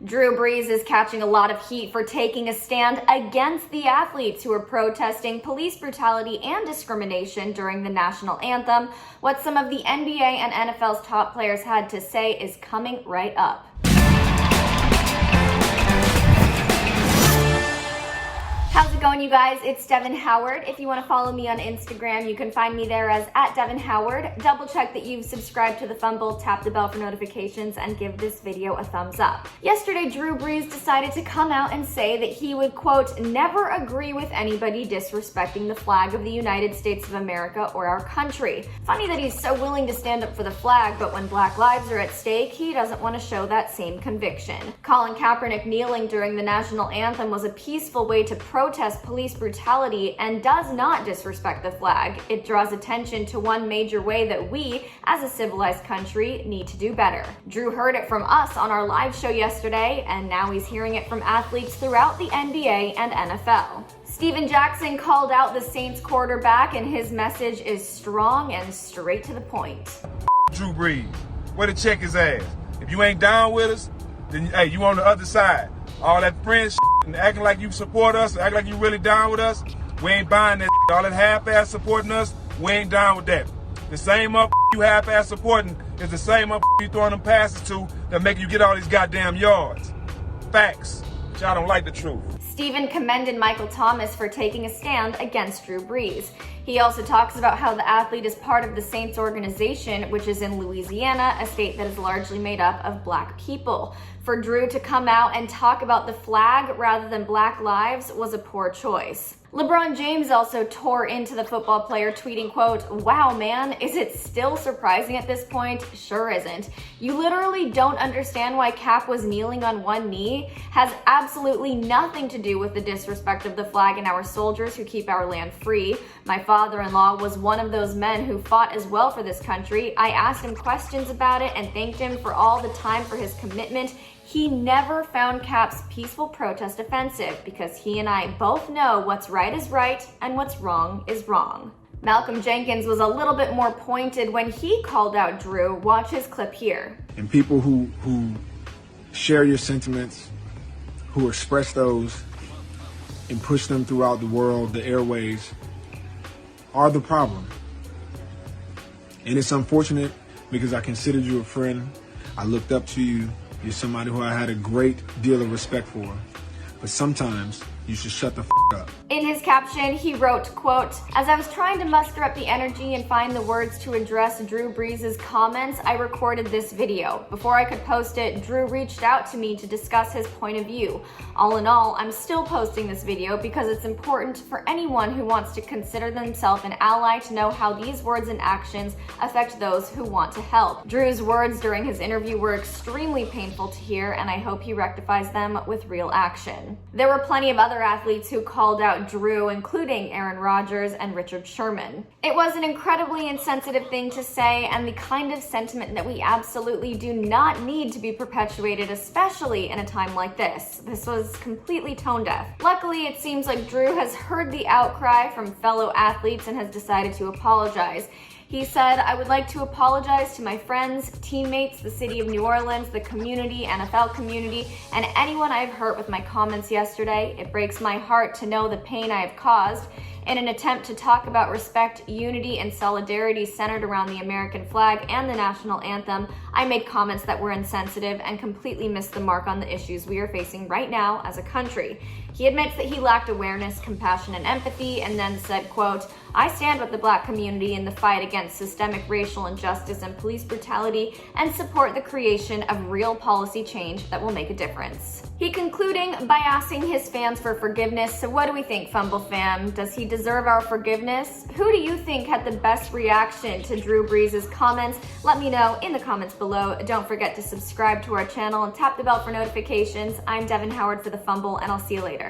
Drew Brees is catching a lot of heat for taking a stand against the athletes who are protesting police brutality and discrimination during the national anthem. What some of the NBA and NFL's top players had to say is coming right up. How's it going, you guys? It's Devin Howard. If you want to follow me on Instagram, you can find me there as @DevinHoward. Double check that you've subscribed to the Fumble, tap the bell for notifications, and give this video a thumbs up. Yesterday, Drew Brees decided to come out and say that he would, quote, never agree with anybody disrespecting the flag of the United States of America or our country. Funny that he's so willing to stand up for the flag, but when black lives are at stake, he doesn't want to show that same conviction. Colin Kaepernick kneeling during the national anthem was a peaceful way to protest police brutality and does not disrespect the flag. It draws attention to one major way that we, as a civilized country, need to do better. Drew heard it from us on our live show yesterday, and now he's hearing it from athletes throughout the NBA and NFL. Steven Jackson called out the Saints quarterback, and his message is strong and straight to the point. Drew Brees, way to check his ass. If you ain't down with us, then hey, you on the other side. All that friend shit and acting like you support us, acting like you really down with us, we ain't buying that shit. All that half-ass supporting us, we ain't down with that. The same up you half-ass supporting is the same up you throwing them passes to that make you get all these goddamn yards. Facts. But y'all don't like the truth. Steven commended Michael Thomas for taking a stand against Drew Brees. He also talks about how the athlete is part of the Saints organization, which is in Louisiana, a state that is largely made up of black people. For Drew to come out and talk about the flag rather than black lives was a poor choice. LeBron James also tore into the football player, tweeting, quote, wow, man, is it still surprising at this point? Sure isn't. You literally don't understand why Cap was kneeling on one knee. Has absolutely nothing to do with the disrespect of the flag and our soldiers who keep our land free. My father-in-law was one of those men who fought as well for this country. I asked him questions about it and thanked him for all the time for his commitment. He never found Cap's peaceful protest offensive because he and I both know what's right is right and what's wrong is wrong. Malcolm Jenkins was a little bit more pointed when he called out Drew. Watch his clip here. And people who share your sentiments, who express those and push them throughout the world, the airways, are the problem. And it's unfortunate because I considered you a friend. I looked up to you. You're somebody who I had a great deal of respect for. But sometimes you should shut the up. In his caption, he wrote, quote, as I was trying to muster up the energy and find the words to address Drew Brees' comments, I recorded this video. Before I could post it, Drew reached out to me to discuss his point of view. All in all, I'm still posting this video because it's important for anyone who wants to consider themselves an ally to know how these words and actions affect those who want to help. Drew's words during his interview were extremely painful to hear, and I hope he rectifies them with real action. There were plenty of other athletes who called out Drew, including Aaron Rodgers and Richard Sherman. It was an incredibly insensitive thing to say, and the kind of sentiment that we absolutely do not need to be perpetuated, especially in a time like this. This was completely tone deaf. Luckily, it seems like Drew has heard the outcry from fellow athletes and has decided to apologize. He said, I would like to apologize to my friends, teammates, the city of New Orleans, the community, NFL community, and anyone I've hurt with my comments yesterday. It breaks my heart to know the pain I have caused. In an attempt to talk about respect, unity, and solidarity centered around the American flag and the national anthem, I made comments that were insensitive and completely missed the mark on the issues we are facing right now as a country. He admits that he lacked awareness, compassion, and empathy, and then said, quote, I stand with the black community in the fight against systemic racial injustice and police brutality and support the creation of real policy change that will make a difference. He concluding by asking his fans for forgiveness. So what do we think, Fumble fam? Does he deserve our forgiveness? Who do you think had the best reaction to Drew Brees' comments? Let me know in the comments below. Don't forget to subscribe to our channel and tap the bell for notifications. I'm Devin Howard for the Fumble, and I'll see you later.